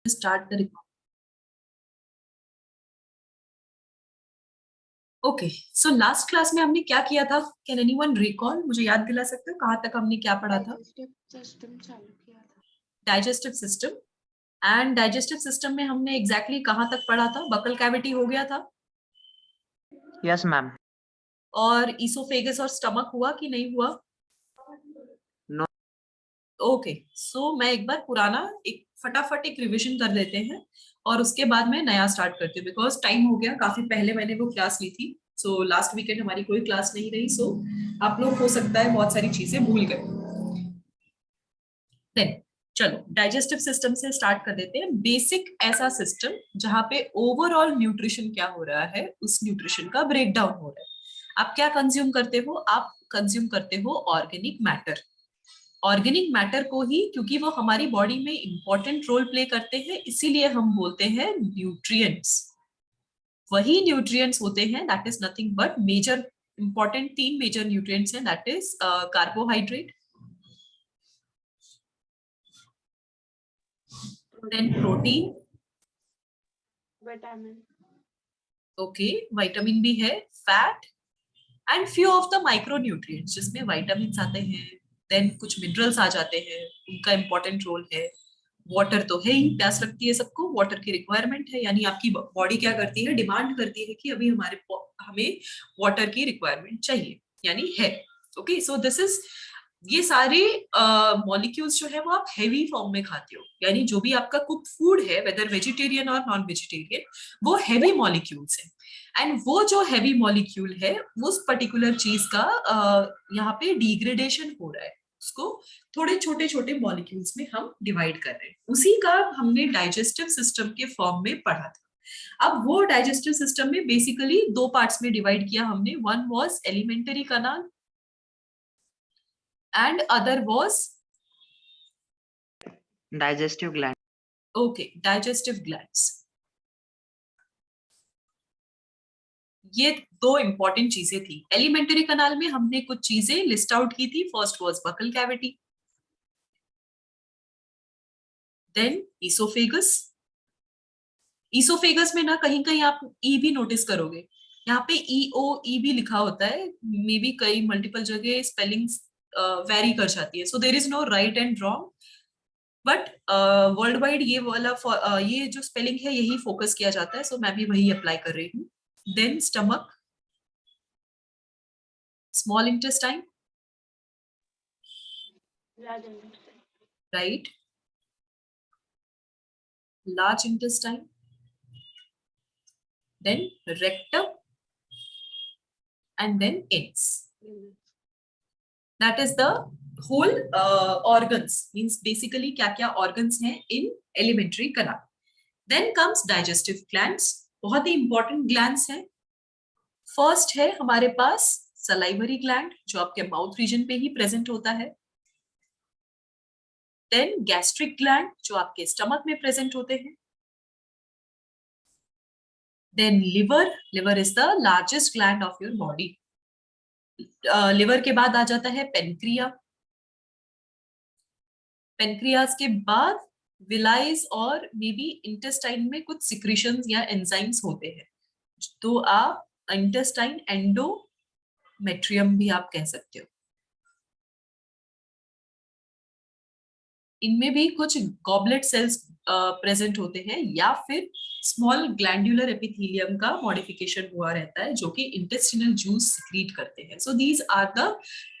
start the record. Okay so last class में हमने क्या किया था? Can anyone recall? मुझे याद दिला सकते हो कहाँ तक हमने क्या पढ़ा था? सिस्टम चालू किया था। Digestive system. And digestive system में हमने एग्जैक्टली कहाँ तक पढ़ा था? बकल कैविटी हो गया था। Yes ma'am. और ईसोफेगस और स्टमक हुआ कि नहीं हुआ? नो। ओके सो मैं एक बार पुराना एक फटाफट एक रिवीजन कर लेते हैं और उसके बाद मैं नया स्टार्ट करती हूँ बिकॉज टाइम हो गया, काफी पहले मैंने वो क्लास ली थी। सो लास्ट वीकेंड हमारी कोई क्लास नहीं रही। सो आप लोग हो सकता है बहुत सारी चीजें भूल गए। देन चलो डाइजेस्टिव सिस्टम से स्टार्ट कर देते हैं। बेसिक ऐसा सिस्टम जहां पे ओवरऑल न्यूट्रिशन क्या हो रहा है, उस न्यूट्रिशन का ब्रेकडाउन हो रहा है। आप क्या कंज्यूम करते हो? आप कंज्यूम करते हो ऑर्गेनिक मैटर। ऑर्गेनिक मैटर को ही, क्योंकि वो हमारी बॉडी में इंपॉर्टेंट रोल प्ले करते हैं, इसीलिए हम बोलते हैं न्यूट्रिएंट्स। वही न्यूट्रिएंट्स होते हैं, that is nothing but major important 3 major nutrients हैं, that is carbohydrate, then protein, vitamin. Okay vitamin भी है, fat and few of the micro nutrients जिसमें विटामिन आते हैं, देन कुछ मिनरल्स आ जाते हैं, उनका इंपॉर्टेंट रोल है। वाटर तो है ही, प्यास लगती है सबको, वाटर की रिक्वायरमेंट है, यानी आपकी बॉडी क्या करती है? डिमांड करती है कि अभी हमें वाटर की रिक्वायरमेंट चाहिए, यानी है। ओके सो दिस इज, ये सारे मॉलिक्यूल्स जो है वो आप हैवी फॉर्म में खाते हो, यानी जो भी आपका कुक फूड है वेदर वेजिटेरियन और नॉन वेजिटेरियन, वो हैवी मॉलिक्यूल्स है। एंड वो जो हैवी मॉलिक्यूल है उस पर्टिकुलर चीज का यहाँ पे डिग्रेडेशन हो रहा है, उसको थोड़े छोटे छोटे मॉलिक्यूल्स में हम डिवाइड कर रहे हैं। उसी का हमने डाइजेस्टिव सिस्टम के फॉर्म में पढ़ा था। अब वो डाइजेस्टिव सिस्टम में बेसिकली 2 पार्ट्स में डिवाइड किया हमने। One was elementary canal and other was digestive gland. Okay digestive glands. ये 2 इंपॉर्टेंट चीजें थी। एलिमेंटरी कैनाल में हमने कुछ चीजें लिस्ट आउट की थी। First was buccal cavity, then oesophagus. Oesophagus में ना कहीं कहीं आप ई भी नोटिस करोगे, यहाँ पे ई ओ ई भी लिखा होता है, मे बी कई मल्टीपल जगह स्पेलिंग्स वेरी कर जाती है। So there is no right and wrong, but world wide ये वाला ये जो स्पेलिंग है यही फोकस किया जाता है। सो मैं भी वही अप्लाई कर रही हूँ। Then stomach, small intestine, right, large intestine, then rectum, and then ends. That is the whole organs, means basically क्या क्या organs हैं in alimentary canal. Then comes digestive glands, बहुत ही important glands हैं। First है हमारे पास salivary gland जो आपके mouth region पे ही present होता है। Then gastric gland जो आपके stomach में present होते हैं। Then liver, liver is the largest gland of your body. Liver के बाद आ जाता है पेनक्रिया, पेनक्रियाज के बाद विलाइज और मे बी इंटेस्टाइन में कुछ सिक्रीशंस या एंजाइम्स होते हैं, तो आप इंटेस्टाइन एंडोमेट्रियम भी आप कह सकते हो। इनमें भी कुछ गॉबलेट सेल्स प्रेजेंट होते हैं या फिर स्मॉल ग्लैंडुलर एपिथेलियम का मॉडिफिकेशन हुआ रहता है जो कि इंटेस्टिनल जूस सिक्रीट करते हैं। So these are the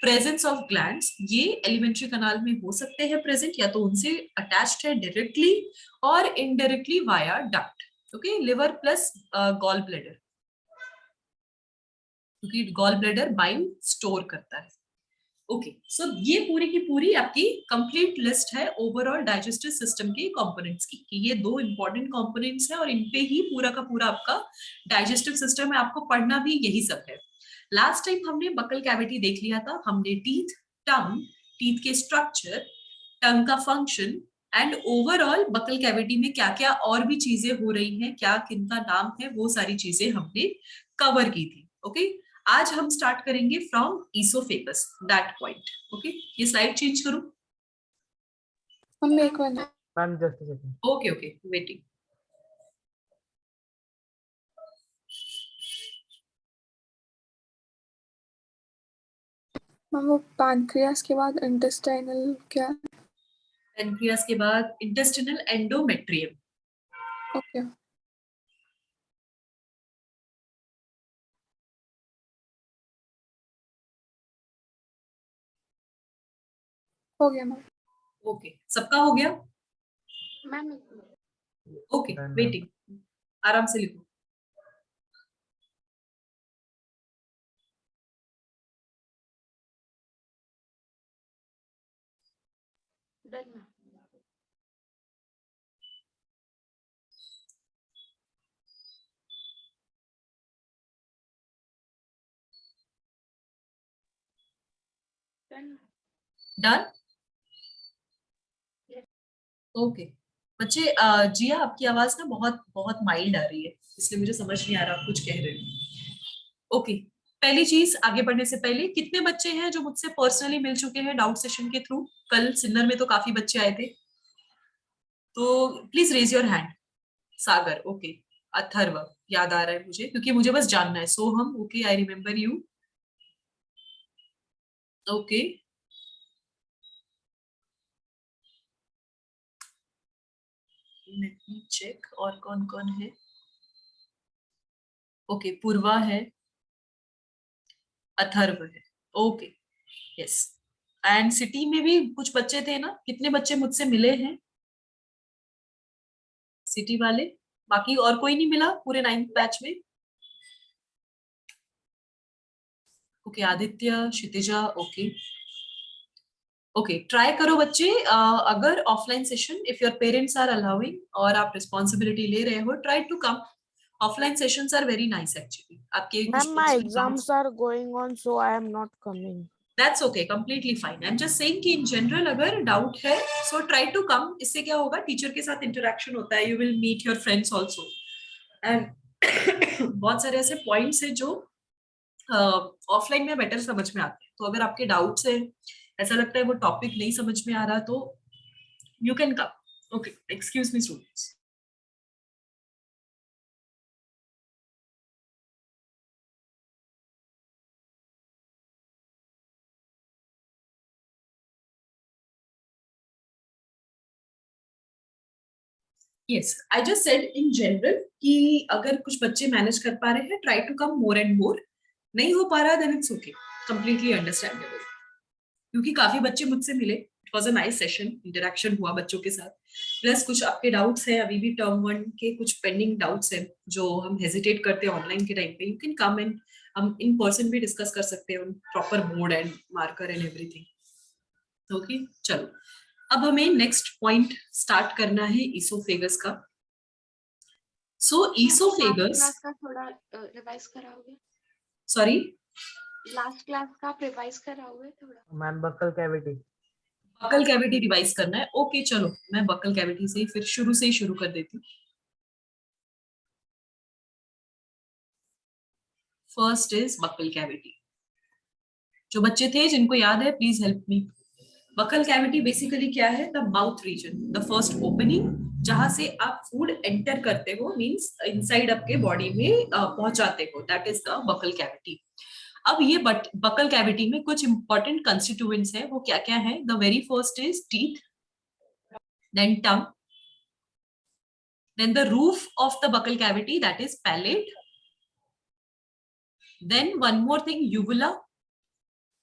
presence of glands. ये एलिमेंट्री कैनाल में हो सकते हैं प्रेजेंट, या तो उनसे अटैच्ड है डायरेक्टली और indirectly via duct. Okay, liver plus gall bladder, क्योंकि गॉल ब्लैडर बाइल स्टोर करता है। ओके सो ये पूरी की पूरी आपकी कंप्लीट लिस्ट है ओवरऑल डाइजेस्टिव सिस्टम के कंपोनेंट्स की, कि ये 2 इंपॉर्टेंट कंपोनेंट्स हैं और इनपे ही पूरा का पूरा आपका डाइजेस्टिव सिस्टम है। आपको पढ़ना भी यही सब है। लास्ट टाइम हमने बकल कैविटी देख लिया था, हमने टीथ, टंग, टीथ के स्ट्रक्चर, टंग का function and overall buccal cavity में क्या क्या और भी चीजें हो रही हैं, क्या किनका नाम है, वो सारी चीजें हमने कवर की थी। ओके आज हम स्टार्ट करेंगे from oesophagus, that point. Okay ये स्लाइड चेंज करूं? मम्मी एक minute. Ma'am just a second. Okay okay, waiting. Ma'am वो पैनक्रियास के बाद इंटेस्टाइनल क्या? पैनक्रियास के बाद इंटेस्टिनल एंडोमेट्रियम. ओके हो गया मैम. ओके, सबका हो गया. Ma'am okay, Done, ma'am. Waiting. आराम से लिखो. Done ma'am. Done. Done. Okay बच्चे, जिया आपकी आवाज ना बहुत बहुत माइल्ड आ रही है, इसलिए मुझे समझ नहीं आ रहा आप कुछ कह रहे हो. ओके, पहली चीज आगे बढ़ने से पहले, कितने बच्चे हैं जो मुझसे पर्सनली मिल चुके हैं डाउट सेशन के थ्रू? कल सिन्नर में तो काफी बच्चे आए थे, तो please raise your hand. Sagar, okay. Atharva, याद आ रहा है मुझे, क्योंकि मुझे बस जानना है. Soham, okay, I remember you. Okay. Let me check और कौन कौन है. ओके, पूर्वा है, अथर्व है. Okay, yes. एंड सिटी में भी कुछ बच्चे थे ना, कितने बच्चे मुझसे मिले हैं सिटी वाले? बाकी और कोई नहीं मिला पूरे 9th बैच में? Okay, Aditya, Kshitija, okay. Okay, try करो बच्चे, अगर offline session, if your parents are allowing और आप रिस्पॉन्सिबिलिटी ले रहे हो, try to come. Offline sessions are very nice actually. आपके कुछ Ma'am, my personal exams doubts. are going on, so I am not coming. That's okay, completely fine. I am just saying कि in general अगर doubt है सो try to कम. इससे क्या होगा, teacher के साथ इंटरेक्शन होता है, you will meet your friends also. And बहुत सारे ऐसे पॉइंट्स है जो ऑफलाइन में बेटर समझ में आते हैं. तो अगर आपके डाउट्स है, ऐसा लगता है वो टॉपिक नहीं समझ में आ रहा, तो you can come. Okay, excuse me students. Yes, I just said in general कि अगर कुछ बच्चे मैनेज कर पा रहे हैं, try to come more and more. नहीं हो पा रहा, then it's okay, completely understandable. क्योंकि काफी बच्चे मुझसे मिले, it was a nice session, interaction हुआ बच्चों के साथ. प्लस कुछ आपके डाउट्स हैं, अभी भी टर्म 1 के कुछ पेंडिंग डाउट्स हैं जो हम हेजिटेट करते हैं ऑनलाइन के टाइम पे, यू कैन कम एंड हम इन पर्सन भी डिस्कस कर सकते हैं, proper board and marker and everything. Okay, चलो अब हमें नेक्स्ट पॉइंट स्टार्ट करना है ईसोफेगस का. सो ईसोफेगस, क्लास का थोड़ा रिवाइज कराओगे? सॉरी, लास्ट क्लास का आप रिवाइज कराओगे थोड़ा? Ma'am buccal cavity. Buccal cavity revise करना है. ओके चलो, मैं बकल कैविटी से ही फिर शुरू से ही शुरू कर देती हूँ. First is buccal cavity. जो बच्चे थे जिनको याद है, please help me. Buccal cavity basically क्या है? The mouth region, the first opening जहां से आप फूड एंटर करते हो, मींस इनसाइड आपके बॉडी में पहुंचाते हो, that is the buccal cavity. अब ये बकल कैविटी में कुछ इंपॉर्टेंट कंस्टिट्यूएंट्स है. वो क्या क्या है? The very first is teeth, then tongue, then the roof of the buccal cavity, that is palate. Then one more thing, uvula.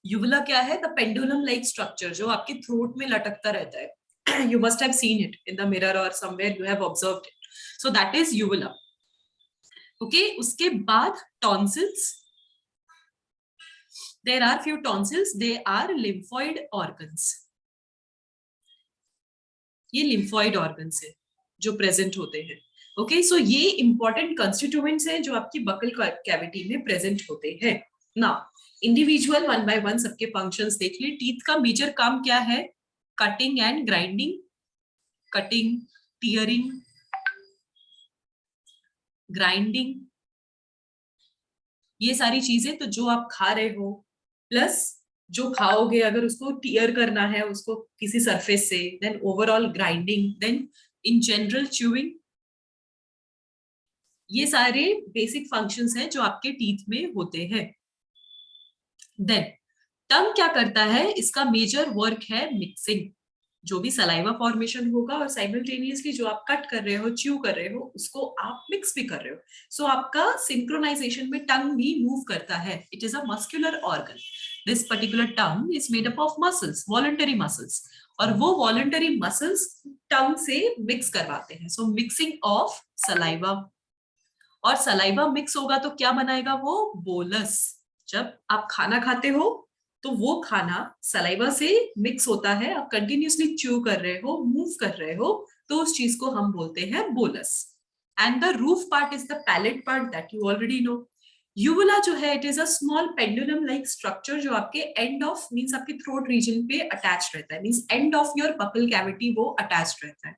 uvula क्या है? the pendulum like structure जो आपके throat में लटकता रहता है. You must have seen it in the mirror or somewhere you have observed it. So that is uvula. Okay, उसके बाद tonsils. There are few tonsils, they are lymphoid organs. ये lymphoid organs है जो present होते हैं. Okay, सो ये important constituents हैं जो आपकी बकल कैविटी में प्रेजेंट होते हैं. Now individual one by one सबके फंक्शंस देख लिए. टीथ का मेजर काम क्या है? Cutting and grinding. Cutting, tearing, grinding, ये सारी चीजें तो जो आप खा रहे हो, प्लस जो खाओगे अगर उसको टीयर करना है उसको किसी सरफेस से, then overall grinding, then in general chewing, ये सारे बेसिक फंक्शंस हैं जो आपके टीथ में होते हैं। देन टंग क्या करता है, इसका मेजर वर्क है मिक्सिंग। जो भी सलाइवा फॉर्मेशन होगा और साइमल्टेनियसली जो आप कट कर रहे हो, च्यू कर रहे हो, उसको आप मिक्स भी कर रहे हो। सो आपका सिंक्रोनाइजेशन में टंग भी मूव करता है। It is a muscular organ. This particular tongue is made up of muscles, voluntary muscles, और वो वॉलंटरी मसल्स टंग से मिक्स करवाते हैं। सो मिक्सिंग ऑफ सलाइवा, और सलाइवा मिक्स होगा तो क्या बनाएगा वो, बोलस। जब आप खाना खाते हो तो वो खाना सलाइवा से मिक्स होता है, आप कंटिन्यूअसली च्यू कर रहे हो, मूव कर रहे हो, तो उस चीज को हम बोलते हैं bolus. And the roof part is the palate part that you already know. Uvula जो है, it is a small pendulum like structure जो आपके एंड ऑफ, मींस आपके थ्रोट रीजन पे अटैच रहता है, means end of your buccal cavity वो attach रहता है।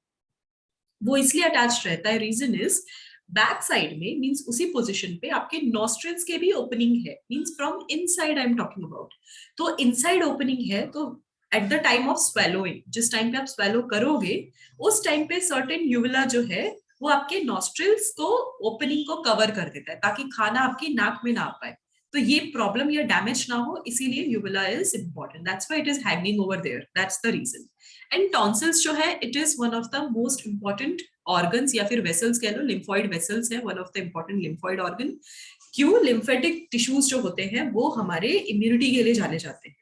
वो इसलिए अटैच रहता है, रीजन इज बैक साइड में, मींस उसी पोजीशन पे आपके नॉस्ट्रिल्स के भी ओपनिंग है, means from inside I am talking about. तो इनसाइड ओपनिंग है, तो at the time of swallowing, जिस टाइम पे आप स्वेलो करोगे उस टाइम पे सर्टेन यूविला जो है वो आपके नॉस्ट्रिल्स को, ओपनिंग को कवर कर देता है ताकि खाना आपकी नाक में ना आ पाए। तो ये प्रॉब्लम या डैमेज ना हो, इसीलिए uvula is important, that's why it is hanging over there, that's the reason. And tonsils जो है, it is one of the most important organs, या फिर वेसल्स कह लो, लिम्फॉइड वेसल्स है, one of the important lymphoid organ. क्यों, lymphatic tissues जो होते हैं वो हमारे इम्यूनिटी के लिए जाने जाते हैं।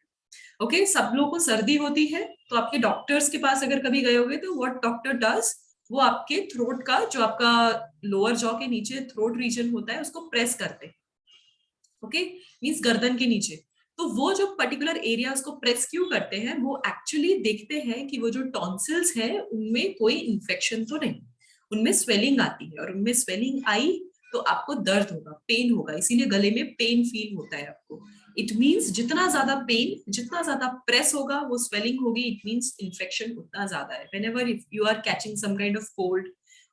ओके, सब लोगों को सर्दी होती है तो आपके डॉक्टर्स के पास अगर कभी गए होगे तो व्हाट डॉक्टर डज, वो आपके थ्रोट का, जो आपका लोअर जॉ के नीचे थ्रोट रीजन होता है, उसको प्रेस करते हैं। ओके, मींस गर्दन के नीचे। तो वो जो पर्टिकुलर एरिया उसको प्रेस क्यों करते हैं, वो एक्चुअली देखते हैं कि वो जो टॉन्सिल्स है उनमें कोई इन्फेक्शन तो नहीं, उनमें स्वेलिंग आती है, और उनमें स्वेलिंग आई तो आपको दर्द होगा, पेन होगा, इसीलिए गले में पेन फील होता है आपको। इट मींस जितना ज्यादा पेन, जितना ज्यादा प्रेस होगा वो स्वेलिंग होगी, इट मींस इन्फेक्शन उतना ज्यादा है। Whenever if you are catching some kind of cold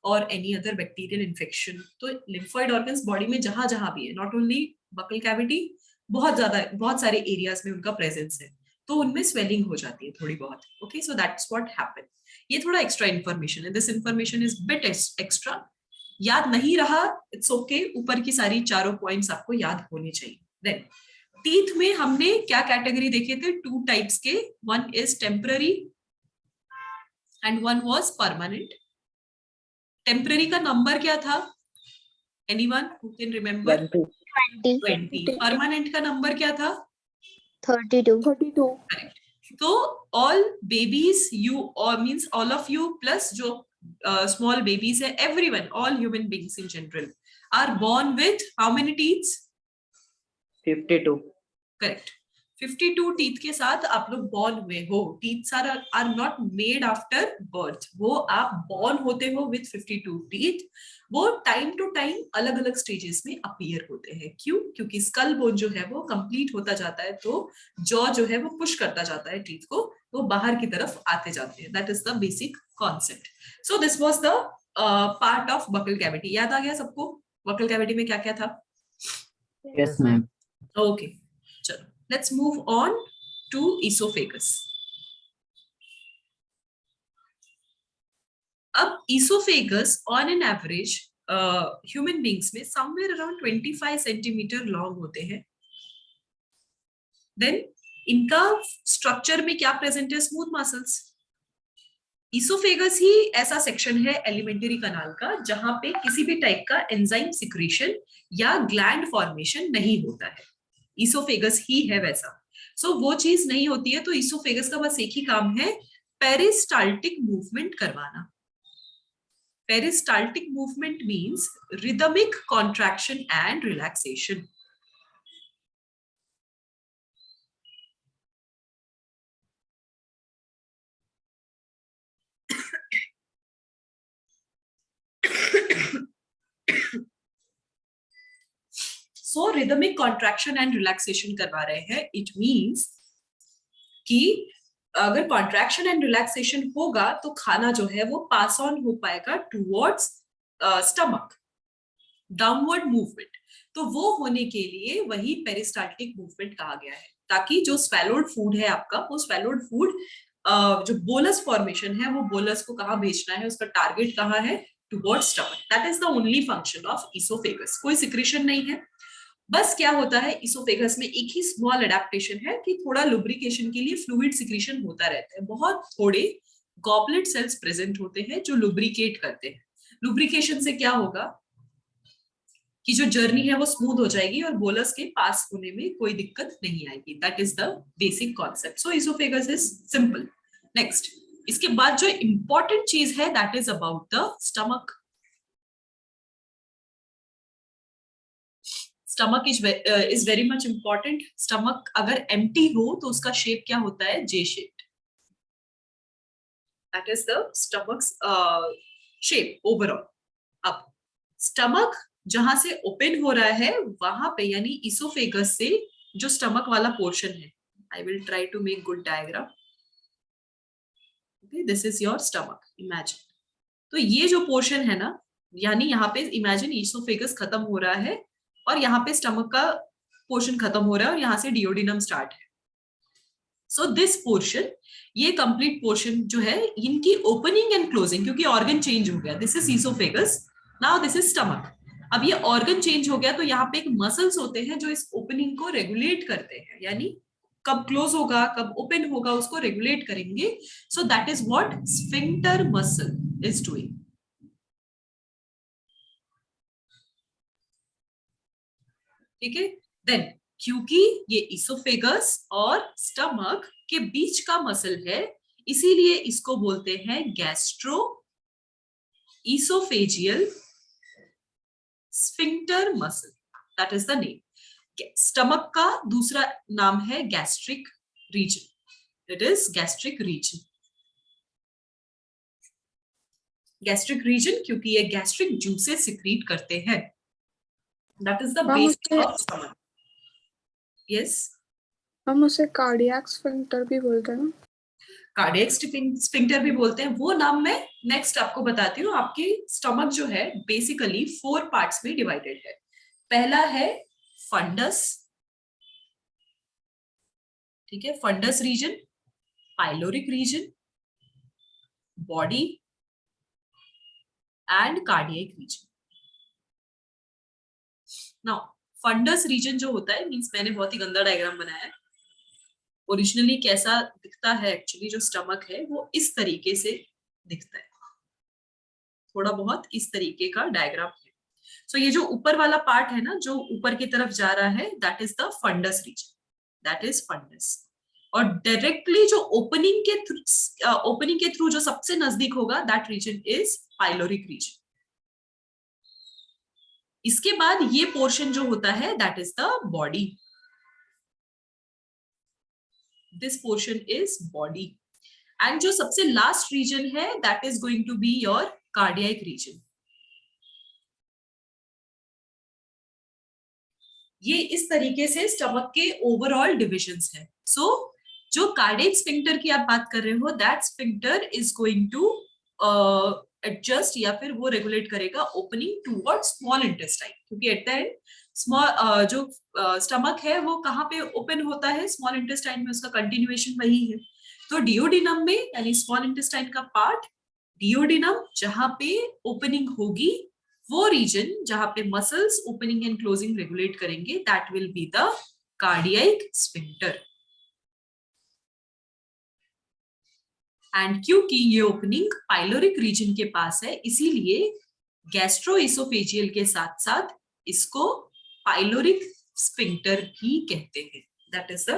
और एनी अदर बैक्टीरियल इन्फेक्शन, तो लिम्फॉइड ऑर्गन्स बॉडी में जहां जहां भी है, नॉट ओनली बकल कैविटी, बहुत ज्यादा, बहुत सारे एरियाज में उनका प्रेजेंस है, तो उनमें स्वेलिंग हो जाती है थोड़ी बहुत। Okay, so that's what happen. ये थोड़ा एक्स्ट्रा इन्फॉर्मेशन है, this information is bit extra, याद नहीं रहा इट्स ओके, ऊपर की सारी चारों पॉइंट्स आपको याद होने चाहिए। देन टीथ में हमने क्या कैटेगरी देखे थे, टू टाइप्स के, one is temporary and one was permanent. Temporary का नंबर क्या था, anyone who can remember? 20। Permanent का नंबर क्या था? 32 करेक्ट। तो ऑल बेबीज, यू और means all of you plus जो स्मॉल बेबीज है, everyone, all human beings in general are born with how many teeths? 52. Correct, 52 teeth के साथ आप लोग बॉर्न हुए हो। Teeths are not made after birth, वो आप बॉर्न होते हो विथ 52 टीथ। वो टाइम टू टाइम अलग अलग स्टेजेस में अपीयर होते हैं। क्यों? क्योंकि स्कल बोन जो है वो कंप्लीट होता जाता है, तो जॉ जो है वो पुश करता जाता है टीथ को, वो बाहर की तरफ आते जाते हैं। That is the basic concept. So this was the part of buccal cavity. याद आ गया सबको बकल कैविटी में क्या क्या था? Yes, ma'am. ओके, चलो let's move on to oesophagus. अब oesophagus on an average human beings में समवेयर अराउंड 25 सेंटीमीटर लॉन्ग होते हैं। देन इनका स्ट्रक्चर में क्या प्रेजेंट है? Smooth muscles. ईसोफेगस ही ऐसा सेक्शन है एलिमेंट्री कनाल का जहां पे किसी भी टाइप का एंजाइम सिक्रीशन या ग्लैंड फॉर्मेशन नहीं होता है। ईसोफेगस ही है वैसा। सो वो चीज नहीं होती है, तो ईसोफेगस का बस एक ही काम है, पेरिस्टाल्टिक मूवमेंट करवाना। Peristaltic movement means rhythmic contraction and relaxation. So rhythmic contraction and relaxation करवा रहे हैं। इट मींस कि अगर कॉन्ट्रैक्शन एंड रिलैक्सेशन होगा तो खाना जो है वो पास ऑन हो पाएगा टूवर्ड्स स्टमक, डाउनवर्ड मूवमेंट। तो वो होने के लिए वही पेरिस्टाल्टिक मूवमेंट कहा गया है। ताकि जो स्वेलोड फूड है आपका, वो स्वेलोड फूड जो बोलस फॉर्मेशन है, वो बोलस को कहाँ भेजना है, उसका टारगेट कहाँ है, towards stomach. That is the only function of oesophagus. कोई सिक्रीशन नहीं है. बस क्या होता है इसोफेगस में, एक ही स्मॉल एडेप्टेशन है कि थोड़ा लुब्रिकेशन के लिए फ्लूइड सिक्रीशन होता रहता है. बहुत थोड़े गॉबलेट सेल्स प्रेजेंट होते हैं जो लुब्रिकेट करते हैं. लुब्रिकेशन से क्या होगा कि जो जर्नी है वो स्मूथ हो जाएगी और बोलस के पास होने में कोई दिक्कत नहीं आएगी. That is the basic concept. So oesophagus is simple. Next, इसके बाद जो इंपॉर्टेंट चीज है that is about the stomach. Stomach is very much important. Stomach अगर एम्प्टी हो तो उसका शेप क्या होता है, जे shaped. That is the stomachs shape overall. अब स्टमक जहां से ओपन हो रहा है वहां पे, यानी इसोफेगस से जो स्टमक वाला पोर्शन है, I will try to make good diagram. This is your stomach, imagine. तो ये जो पोर्शन है ना, यानी यहाँ पे इमेजिन इसोफेगस खत्म हो रहा है और यहाँ पे स्टमक का पोर्शन खत्म हो रहा है और यहाँ से डिओडिनम स्टार्ट है. सो दिस पोर्शन, ये कंप्लीट पोर्शन जो है, इनकी ओपनिंग एंड क्लोजिंग, क्योंकि ऑर्गन चेंज हो गया. This is oesophagus, now this is stomach. अब ये ऑर्गन चेंज हो गया तो यहाँ पे एक मसल्स होते हैं जो इस ओपनिंग को रेगुलेट करते हैं, यानी कब क्लोज होगा कब ओपन होगा उसको रेगुलेट करेंगे. So that is what sphincter muscle is doing. ठीक है. देन क्योंकि ये इसोफेगस और स्टमक के बीच का मसल है, इसीलिए इसको बोलते हैं gastro oesophageal sphincter muscle. That is the name. Stomach का दूसरा नाम है gastric region. It is gastric region. Gastric region क्योंकि ये गैस्ट्रिक जूसेस सिक्रीट करते हैं. That is the basis of stomach. Yes, हम उसे कार्डियक स्फिंक्टर भी बोलते हैं ना. कार्डियक स्फिंक्टर भी बोलते हैं. वो नाम मैं नेक्स्ट आपको बताती हूँ. आपकी स्टमक जो है बेसिकली 4 पार्ट्स में डिवाइडेड है. पहला है फंडस. ठीक है, fundus region, pyloric region, body and cardiac region. Now fundus region जो होता है, मींस मैंने बहुत ही गंदा डायग्राम बनाया है. ओरिजिनली कैसा दिखता है एक्चुअली जो स्टमक है, वो इस तरीके से दिखता है. थोड़ा बहुत इस तरीके का डायग्राम है. सो ये जो ऊपर वाला पार्ट है ना, जो ऊपर की तरफ जा रहा है, that is the fundus region. That is fundus. और डायरेक्टली जो ओपनिंग के थ्रू जो सबसे नजदीक होगा, that region is pyloric region. इसके बाद ये पोर्शन जो होता है that is the body. This portion is body. And जो सबसे लास्ट रीजन है that is going to be your cardiac region. ये इस तरीके से स्टमक के ओवरऑल डिविजन्स है. सो जो कार्डियक स्फिंक्टर की आप बात कर रहे हो, that sphincter is going to adjust या फिर वो रेगुलेट करेगा ओपनिंग टुवर्ड्स स्मॉल इंटेस्टाइन. क्योंकि एट द एंड स्मॉल जो स्टमक है वो कहाँ पे ओपन होता है, स्मॉल इंटेस्टाइन में. उसका कंटिन्यूएशन वही है. तो डिओडिनम में, यानी स्मॉल इंटेस्टाइन का पार्ट डिओडिनम, जहां पे ओपनिंग होगी, वो रीजन जहां पे muscles opening and closing regulate करेंगे, that will be the cardiac sphincter. And क्योंकि ये ओपनिंग पाइलोरिक रीजन के पास है, इसीलिए गैस्ट्रोइसोफेजियल के साथ साथ इसको पाइलोरिक स्फिंक्टर भी कहते हैं. That is the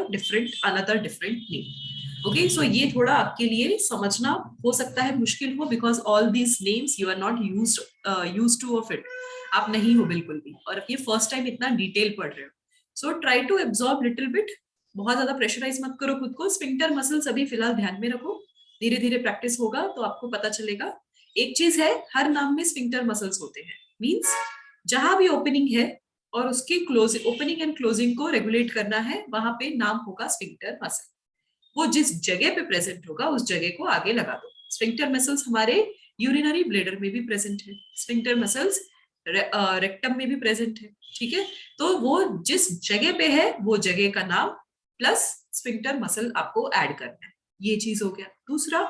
another different name. Okay, सो ये थोड़ा आपके लिए समझना हो सकता है मुश्किल हो, because all these names you are not used to of it. आप नहीं हो बिल्कुल भी, और ये फर्स्ट टाइम इतना डिटेल पढ़ रहे हो. So try to absorb little bit. बहुत ज्यादा प्रेशराइज मत करो खुद को. स्फिंक्टर मसल्स अभी फिलहाल ध्यान में रखो. धीरे धीरे प्रैक्टिस होगा तो आपको पता चलेगा. एक चीज है, हर नाम में स्फिंक्टर मसल्स होते हैं. मींस जहां भी ओपनिंग है और उसकी ओपनिंग एंड क्लोजिंग को रेगुलेट करना है, वहां पे नाम होगा स्फिंक्टर मसल. वो जिस जगह पे प्रेजेंट होगा उस जगह को आगे लगा दो. स्फिंक्टर मसल्स हमारे यूरिनरी ब्लैडर में भी प्रेजेंट है. स्फिंक्टर मसल्स रेक्टम में भी प्रेजेंट है. ठीक है, तो वो जिस जगह पे है वो जगह का नाम प्लस स्फिंक्टर मसल आपको ऐड करना है, ये चीज हो गया। दूसरा,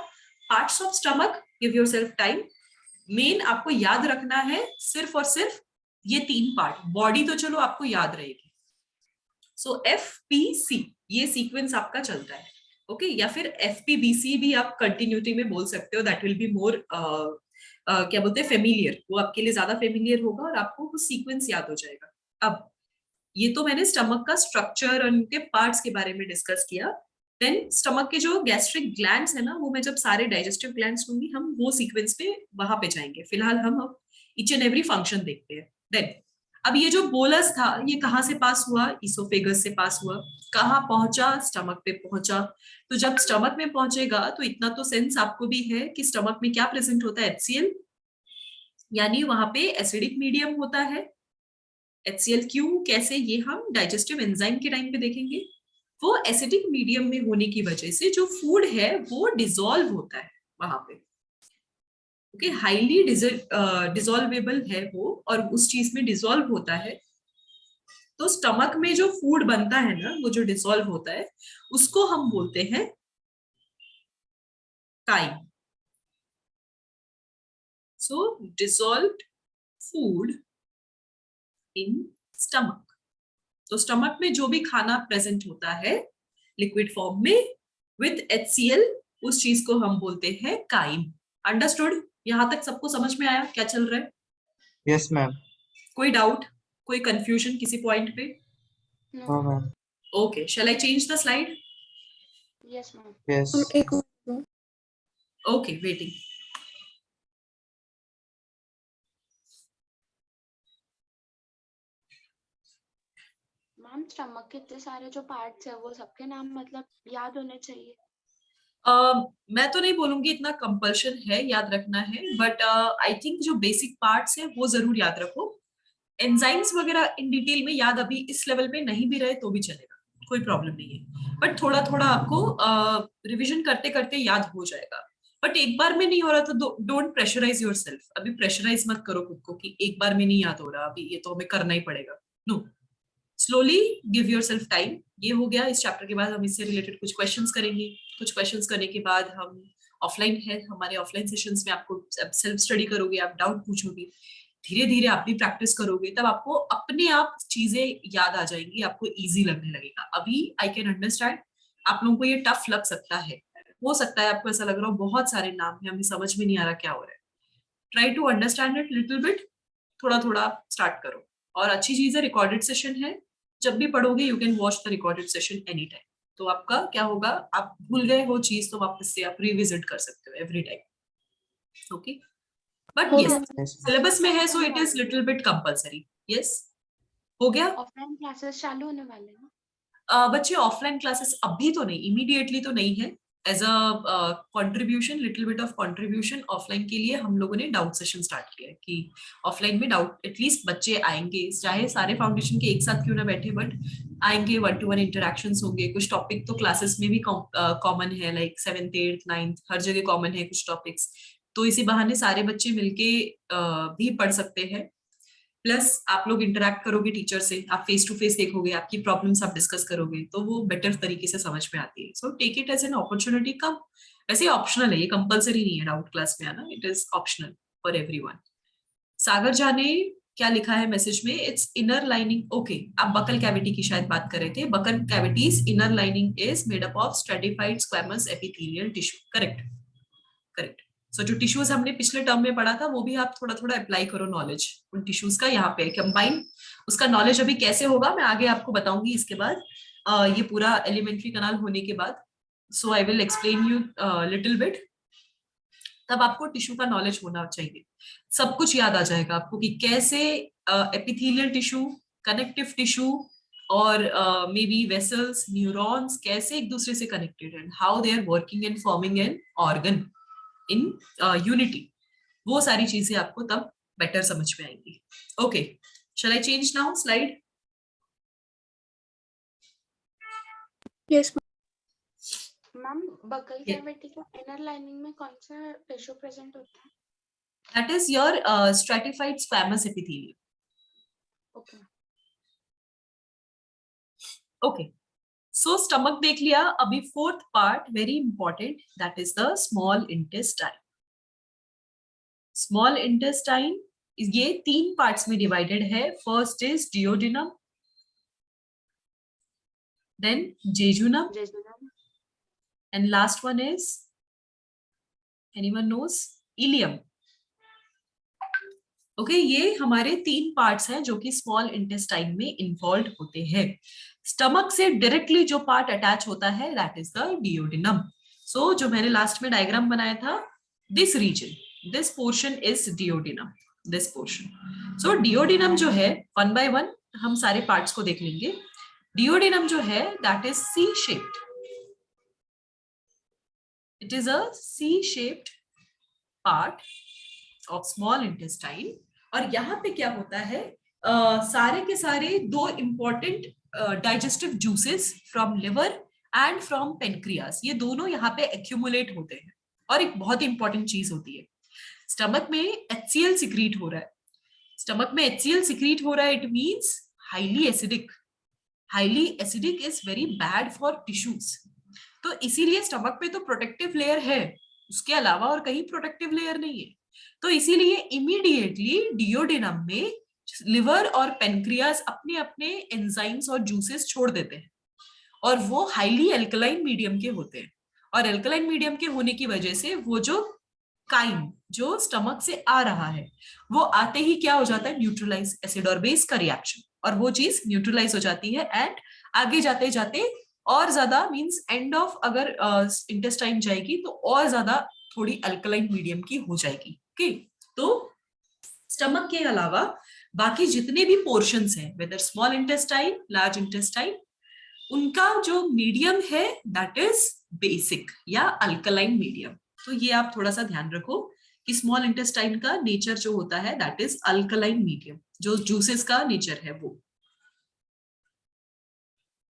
parts of stomach, give yourself time. Main आपको याद रखना है सिर्फ और सिर्फ ये 3 पार्ट, बॉडी तो चलो आपको याद रहेगी। सो FPC ये सीक्वेंस आपका चलता है, ओके, या फिर FPBC भी आप कंटिन्यूटी में बोल सकते हो, दैट विल बी मोर क्या बोलते हैं फेमिलियर, वो आपके लिए ज्यादा फेमिलियर होगा और आपको वो सीक्वेंस याद हो जाएगा। अब ये तो मैंने स्टमक का स्ट्रक्चर और उनके पार्ट्स के बारे में डिस्कस किया। देन स्टमक के जो गैस्ट्रिक ग्लैंड्स है ना, वो मैं जब सारे डाइजेस्टिव ग्लैंड्स लूंगी, हम वो सीक्वेंस पे वहां पे जाएंगे। फिलहाल हम अब ईच एंड एवरी फंक्शन देखते हैं। देन अब ये जो बोलस था, ये कहाँ से पास हुआ? इसोफेगस से पास हुआ। कहाँ पहुंचा? स्टमक पे पहुंचा। तो जब स्टमक में पहुंचेगा तो इतना तो सेंस आपको भी है कि स्टमक में क्या प्रेजेंट होता है? HCl, यानी वहां पे एसिडिक मीडियम होता है। HCl क्यों, कैसे, ये हम डाइजेस्टिव एंजाइम के टाइम पे देखेंगे। वो एसिडिक मीडियम में होने की वजह से जो फूड है वो डिसॉल्व होता है वहां पे, ओके, हाईली डिसॉल्वेबल है वो, और उस चीज में डिसॉल्व होता है। तो स्टमक में जो फूड बनता है ना, वो जो डिसॉल्व होता है, उसको हम बोलते हैं chyme. So dissolved food in stomach. तो स्टमक में जो भी खाना प्रेजेंट होता है लिक्विड फॉर्म में विथ HCl, उस चीज को हम बोलते हैं काइम। अंडरस्टूड? यहां तक सबको समझ में आया क्या चल रहा है? Yes ma'am. कोई डाउट, कोई कंफ्यूजन किसी पॉइंट पे? No. हाँ मैम। Okay, shall I change the slide? Yes, ma'am. Yes. Okay, waiting. Ma'am stomach के इतने सारे जो पार्ट्स है वो सबके नाम मतलब याद होने चाहिए। मैं तो नहीं बोलूंगी इतना कंपल्शन है, याद रखना है, बट आई थिंक जो बेसिक पार्ट्स है वो जरूर याद रखो। एंजाइम्स वगैरह इन डिटेल में याद अभी इस लेवल पे नहीं भी रहे तो भी चलेगा, कोई प्रॉब्लम नहीं है। बट थोड़ा थोड़ा आपको रिविजन करते करते याद हो जाएगा। बट एक बार में नहीं हो रहा तो डोंट प्रेशराइज योरसेल्फ। अभी प्रेशराइज मत करो खुद को कि एक बार में नहीं याद हो रहा, अभी ये तो हमें करना ही पड़ेगा। No, slowly give yourself time. ये हो गया। इस चैप्टर के बाद हम इससे रिलेटेड कुछ क्वेश्चंस करेंगे। कुछ क्वेश्चंस करने के बाद हम ऑफलाइन है, हमारे ऑफलाइन सेशंस में आपको सेल्फ स्टडी करोगे, आप डाउट पूछोगे, धीरे धीरे आप भी प्रैक्टिस करोगे, तब आपको अपने आप चीजें याद आ जाएंगी, आपको इजी लगने लगेगा। अभी आई कैन अंडरस्टैंड आप लोगों को ये टफ लग सकता है, हो सकता है आपको ऐसा लग रहा हो बहुत सारे नाम है, हमें समझ में नहीं आ रहा क्या हो रहा है। Try to understand it little bit, थोड़ा थोड़ा स्टार्ट करो। और अच्छी चीज है, रिकॉर्डेड सेशन है, जब भी पढ़ोगे you can watch the recorded session any time. तो आपका क्या होगा, आप भूल गए हो चीज तो वापस से आप रिविजिट कर सकते हो एवरी टाइम, ओके। बट हो यस, गया। सिलेबस में है so it is little bit compulsory. Yes, हो गया। ऑफलाइन क्लासेस चालू होने वाले हैं ना? बच्चे ऑफलाइन क्लासेस अभी तो नहीं, इमीडिएटली तो नहीं है। As a contribution, little bit of contribution offline के लिए हम लोगों ने डाउट सेशन स्टार्ट किया है कि ऑफलाइन में डाउट एटलीस्ट बच्चे आएंगे, चाहे सारे फाउंडेशन के एक साथ क्यों ना बैठे, बट आएंगे, 1-to-1 इंटरेक्शंस होंगे। कुछ टॉपिक तो क्लासेस में भी कॉमन है, लाइक 7th 8th 9th हर जगह कॉमन है कुछ टॉपिक्स, तो इसी बहाने सारे बच्चे मिलके भी पढ़ सकते हैं। प्लस आप लोग इंटरेक्ट करोगे टीचर से, आप फेस टू फेस देखोगे, आपकी प्रॉब्लम्स आप डिस्कस करोगे, तो वो बेटर तरीके से समझ में आती है। So take it as an opportunity. कम वैसे ऑप्शनल है, ये कंपलसरी नहीं है डाउट क्लास में आना, it is optional for everyone. Sagar जाने क्या लिखा है मैसेज में, इट्स इनर लाइनिंग। ओके, आप बकल कैविटी की शायद बात कर रहे थे। Buccal cavity's inner lining is made up of stratified squamous epithelial tissue. Correct, correct. So जो टिश्यूज हमने पिछले टर्म में पढ़ा था वो भी आप थोड़ा थोड़ा अप्लाई करो नॉलेज उन टिश्यूज का, यहाँ पे कंबाइन उसका नॉलेज अभी कैसे होगा मैं आगे आपको बताऊंगी इसके बाद, ये पूरा एलिमेंट्री कनाल होने के बाद। So I will explain you little bit, तब आपको टिश्यू का नॉलेज होना चाहिए। सब कुछ याद आ जाएगा आपको कि कैसे एपिथेलियल टिश्यू, कनेक्टिव टिश्यू और मे बी वेसल्स, न्यूरॉन्स कैसे एक दूसरे से connected and how they are working and forming an organ in unity. वो सारी चीजें आपको तब बेटर समझ में आएंगी। Okay, shall I change now slide? Yes ma'am. Buccal cavity के इनर लाइनिंग में कौन सा टिश्यू प्रेजेंट होता है? That is your stratified squamous epithelium. Okay. Okay, so stomach देख लिया, अभी fourth part very important, that is the small intestine. Small intestine ये 3 पार्ट्स में डिवाइडेड है. First is duodenum, then jejunum, jejunum, and last one is, anyone knows, ileum. Okay ये हमारे 3 parts हैं जो कि स्मॉल इंटेस्टाइन में इन्वॉल्व होते हैं. स्टमक से डायरेक्टली जो पार्ट अटैच होता है that is the duodenum. So जो मैंने लास्ट में डायग्राम बनाया था, this region, this portion is duodenum, this portion. So duodenum जो है, वन बाय वन हम सारे पार्ट्स को देख लेंगे. डियोडिनम जो है that is C shaped. It is a C-shaped part of small intestine. और यहाँ पे क्या होता है, सारे के सारे 2 important digestive juices from liver and from pancreas, ये दोनों यहाँ पे accumulate होते हैं. और एक बहुत इंपॉर्टेंट चीज होती है, स्टमक में HCl सिक्रीट हो रहा है. स्टमक में HCl सिक्रीट हो रहा है, it means highly acidic. Highly acidic is very bad for tissues. तो इसीलिए स्टमक पे तो प्रोटेक्टिव लेयर है, उसके अलावा और कहीं प्रोटेक्टिव लेयर नहीं है. तो इसीलिए इमीडिएटली डियोडिनम में लिवर और पेनक्रियाज अपने अपने एंजाइम्स और जूसेस छोड़ देते हैं, और वो हाईली एल्कलाइन मीडियम के होते हैं. और एल्कलाइन मीडियम के होने की वजह से वो जो काइम जो स्टमक से आ रहा है, वो आते ही क्या हो जाता है, न्यूट्रलाइज, एसिड और बेस का रिएक्शन, और वो चीज न्यूट्रलाइज हो जाती है. एंड आगे जाते जाते और ज्यादा मींस एंड ऑफ अगर इंटेस्टाइन जाएगी तो और ज्यादा थोड़ी अल्कलाइन मीडियम की हो जाएगी. ओके, तो स्टमक के अलावा बाकी जितने भी पोर्शंस हैं, whether small intestine, large intestine, उनका जो मीडियम है दैट इज बेसिक या अल्कलाइन मीडियम. तो ये आप थोड़ा सा ध्यान रखो कि स्मॉल इंटेस्टाइन का नेचर जो होता है दैट इज अल्कलाइन मीडियम, जो जूसेस का नेचर है वो.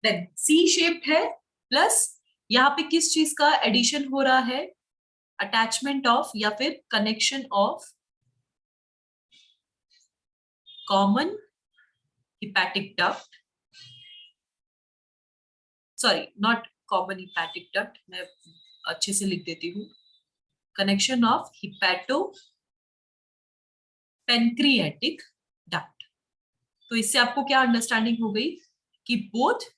देन सी शेप्ड है, प्लस यहाँ पे किस चीज का एडिशन हो रहा है, अटैचमेंट ऑफ या फिर connection of common hepatic duct, sorry not common hepatic duct, मैं अच्छे से लिख देती हूँ, connection of hepato pancreatic duct. तो इससे आपको क्या अंडरस्टैंडिंग हो गई कि बोथ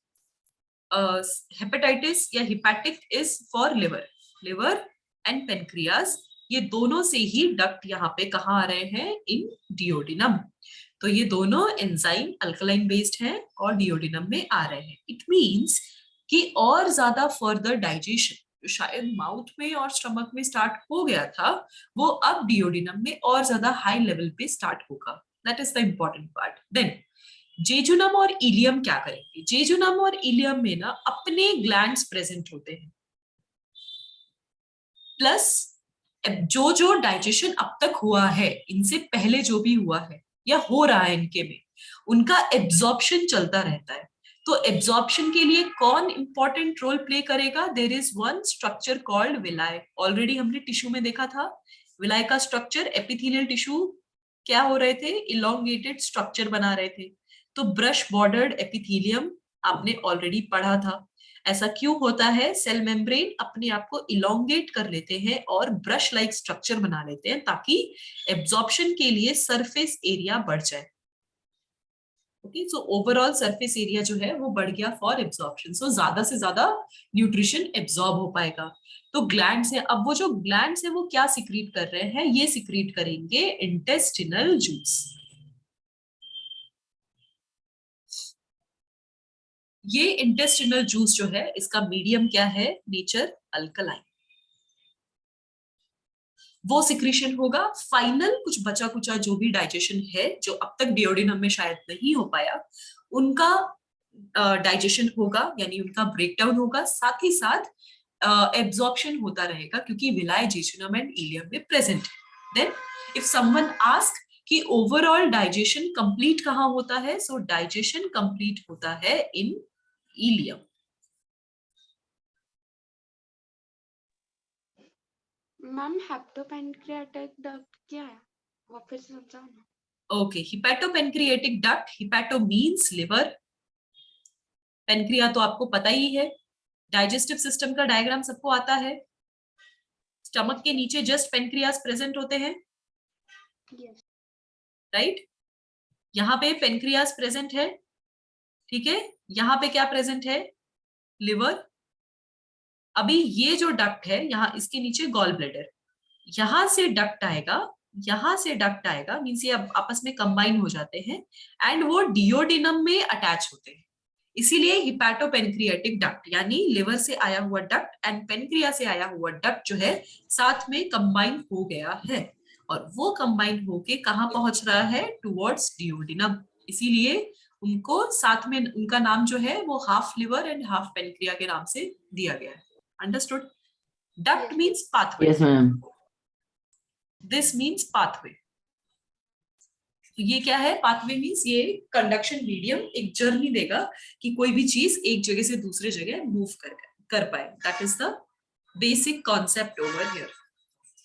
हेपेटाइटिस या hepatic is for liver, liver and pancreas, ये दोनों से ही डक्ट यहाँ पे कहाँ आ रहे हैं, इन डियोडिनम. तो ये दोनों एंजाइम अल्कलाइन बेस्ड हैं और डियोडिनम में आ रहे हैं. इट मींस कि और ज्यादा फर्दर डाइजेशन जो शायद माउथ में और स्टमक में स्टार्ट हो गया था, वो अब डियोडिनम में और ज्यादा हाई लेवल पे स्टार्ट होगा. That is the important part. Then jejunum और इलियम क्या करेंगे, जेजुनम और इलियम में ना अपने ग्लैंड्स प्रेजेंट होते हैं, प्लस जो जो डाइजेशन अब तक हुआ है, इनसे पहले जो भी हुआ है या हो रहा है इनके में, उनका एब्जॉर्प्शन चलता रहता है. तो एब्जॉर्प्शन के लिए कौन इंपॉर्टेंट रोल प्ले करेगा, there is one structure called villi. Already हमने टिश्यू में देखा था विलाई का स्ट्रक्चर. एपिथेलियल टिश्यू क्या हो रहे थे, इलोंगेटेड स्ट्रक्चर बना रहे थे. तो ब्रश बॉर्डर्ड एपिथेलियम आपने ऑलरेडी पढ़ा था. ऐसा क्यों होता है, सेल मेम्ब्रेन अपने आप को इलोंगेट कर लेते हैं और ब्रश लाइक स्ट्रक्चर बना लेते हैं ताकि एब्जॉर्प्शन के लिए सरफेस एरिया बढ़ जाए. Okay, so overall surface area जो है वो बढ़ गया फॉर एब्जॉर्प्शन. सो ज्यादा से ज्यादा न्यूट्रिशन एब्जॉर्ब हो पाएगा. तो ग्लैंड्स है, अब वो जो ग्लैंड्स है वो क्या सिक्रीट कर रहे हैं, ये सिक्रीट करेंगे इंटेस्टिनल जूस. ये इंटेस्टिनल जूस जो है इसका मीडियम क्या है, नेचर अल्कलाइन. वो सिक्रीशन होगा. फाइनल कुछ बचा कुचा जो भी डाइजेशन है जो अब तक डियोडिनम में शायद नहीं हो पाया, उनका डाइजेशन होगा, यानी उनका ब्रेकडाउन होगा. साथ ही साथ एब्जॉर्प्शन होता रहेगा क्योंकि विलाई, जेजुनम एंड इलियम में प्रेजेंट है. देन इफ समवन आस्क कि ओवरऑल डाइजेशन कंप्लीट कहाँ होता है, सो डाइजेशन कंप्लीट होता है in ileum. Ma'am hepatopancreatic duct क्या है, वो फिर से समझाओ ना. Okay, hepatopancreatic duct, hepato means liver, pancreas तो आपको पता ही है, डाइजेस्टिव सिस्टम का डायग्राम सबको आता है, स्टमक के नीचे जस्ट पेनक्रियास प्रेजेंट होते हैं, Yes. राइट? यहाँ पे पेनक्रियास प्रेजेंट है, ठीक है, यहाँ पे क्या प्रेजेंट है, लिवर। अभी ये जो डक्ट है यहाँ, इसके नीचे गॉल ब्लैडर, यहां से डक्ट आएगा, यहां से डक्ट आएगा, मींस ये अब आपस में कंबाइन हो जाते हैं एंड वो डियोडिनम में अटैच होते हैं, इसीलिए हिपैटोपेनक्रियाटिक डक्ट, यानी लिवर से आया हुआ डक्ट एंड पेनक्रिया से आया हुआ डक्ट जो है साथ में कंबाइन हो गया है, और वो कंबाइन होके कहाँ पहुंच रहा है, टुवर्ड्स डियोडिनम, इसीलिए उनको साथ में, उनका नाम जो है वो half liver and half pancreas के नाम से दिया गया है। Understood? Duct means pathway, Yes, ma'am. This means pathway. तो ये क्या है, पाथवे मीन्स ये कंडक्शन मीडियम एक जर्नी देगा कि कोई भी चीज एक जगह से दूसरे जगह मूव कर पाए, that is the basic concept over here.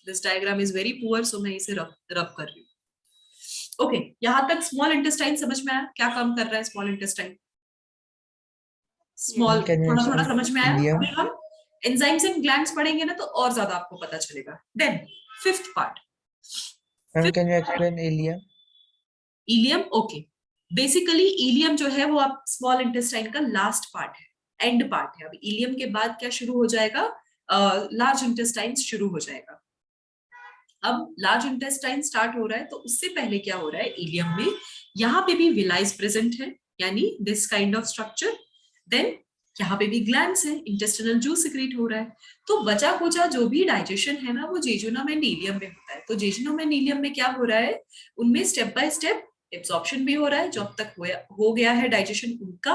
This diagram is very poor, so मैं इसे रब कर रही हूँ। ओके, यहां तक स्मॉल इंटेस्टाइन समझ में आया, क्या काम कर रहा है small intestine? Small Can you थोड़ा थोड़ा explain समझ में आया। ileum? अभी हम एंजाइम्स एंड ग्लैंड्स पढ़ेंगे ना तो और ज्यादा आपको पता चलेगा। Then fifth part, Ma'am, can you explain ileum? Ileum. Okay, basically ileum जो है वो आप स्मॉल इंटेस्टाइन का लास्ट पार्ट है, एंड पार्ट है। अब इलियम के बाद क्या शुरू हो जाएगा, लार्ज इंटेस्टाइन शुरू हो जाएगा। अब लार्ज इंटेस्टाइन स्टार्ट हो रहा है तो उससे पहले क्या हो रहा है, इलियम में यहाँ पे भी विलाइज प्रेजेंट है, यानी this kind of structure. Then यहाँ पे भी ग्लैंड्स है, इंटेस्टिनल जूस सिक्रीट हो रहा है। तो बचा कुचा जो भी डाइजेशन है ना वो जेजुनम एंड इलियम में होता है। तो जेजुनम एंड इलियम में क्या हो रहा है, उनमें स्टेप बाय स्टेप एब्जॉर्प्शन भी हो रहा है, जब तक हो गया है डाइजेशन उनका,